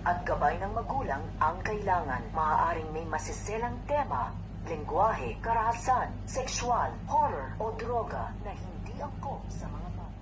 at gabay ng magulang ang kailangan. Maaaring may masiselang tema, lengguwahe, karahasan, sexual, horror o droga na hindi angkop sa mga bata.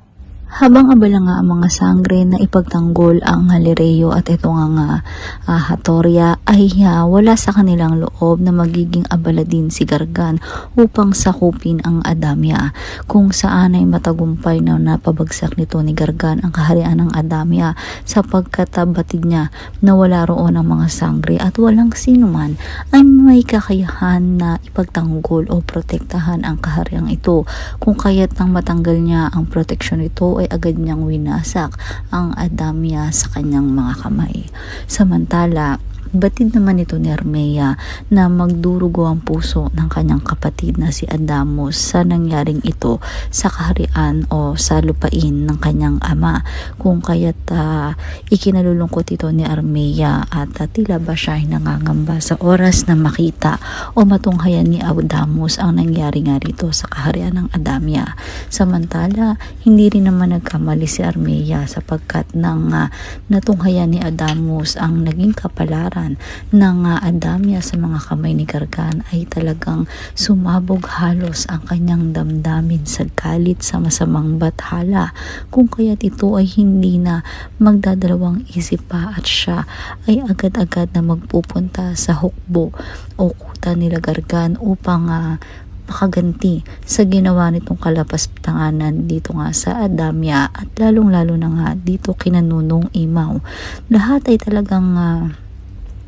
Habang abala nga ang mga sangre na ipagtanggol ang Halireyo at ito nga Hatoria ay wala sa kanilang loob na magiging abala din si Gargan upang sakupin ang Adamya, kung saan ay matagumpay na napabagsak nito ni Gargan ang kaharian ng Adamya sapagkat batid niya na wala roon ang mga sangre at walang sino man ay may kakayahan na ipagtanggol o protektahan ang kaharian ito, kung kaya't nang matanggal niya ang proteksyon nito ay agad niyang winasak ang Adamya sa kanyang mga kamay. Samantala, batid naman ito ni Armea na magdurugo ang puso ng kanyang kapatid na si Adamos sa nangyaring ito sa kaharian o sa lupain ng kanyang ama, kung kaya't ikinalulungkot ito ni Armea at tila ba siya ay nangangamba sa oras na makita o matunghayan ni Adamos ang nangyari nga rito sa kaharian ng Adamya. Samantala, hindi rin naman nagkamali si Armea sapagkat nang natunghayan ni Adamos ang naging kapalaran ng Adamya sa mga kamay ni Gargan ay talagang sumabog halos ang kanyang damdamin sa galit sa masamang bathala, kung kaya't ito ay hindi na magdadalawang isip pa at siya ay agad-agad na magpupunta sa hukbo o kuta nila Gargan upang makaganti sa ginawa nitong kalapaspatanganan dito nga sa Adamya at lalong-lalo na nga dito kina Nunong Imaw. Lahat ay talagang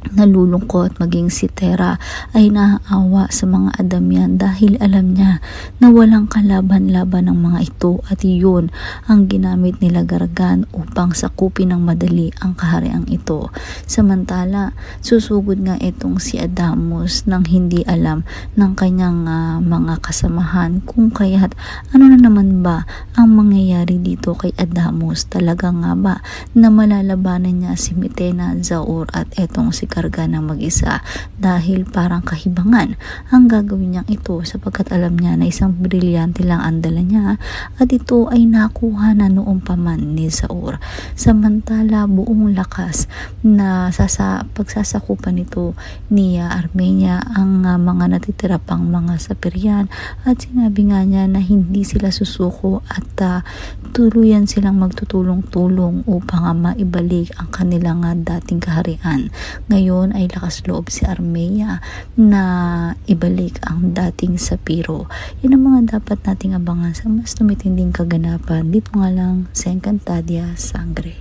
nalulungkot, maging si Tera ay naaawa sa mga Adamyan dahil alam niya na walang kalaban-laban ng mga ito at iyon ang ginamit nila Gargan upang sakupin ng madali ang kahariang ito. Samantala, susugod nga itong si Adamos nang hindi alam ng kanyang mga kasamahan, kung kaya't ano na naman ba ang mangyayari dito kay Adamos. Talaga nga ba na malalabanan niya si Mitena, Zaur at etong si Gargan na mag-isa, dahil parang kahibangan ang gagawin niyang ito sapagkat alam niya na isang brilyante lang ang dala niya at ito ay nakuha na noong paman ni Zaur. Samantala, buong lakas na pagsasakupan nito ni Armea ang mga natitira pang mga sapiryan at sinabi nga niya na hindi sila susuko at tuluyan silang magtutulong-tulong upang maibalik ang kanilang dating kaharian. Ngayon ay lakas loob si Armea na ibalik ang dating Sapiro. Yan ang mga dapat nating abangan sa mas tumitinding kaganapan dito nga lang sa Encantadia Sangre.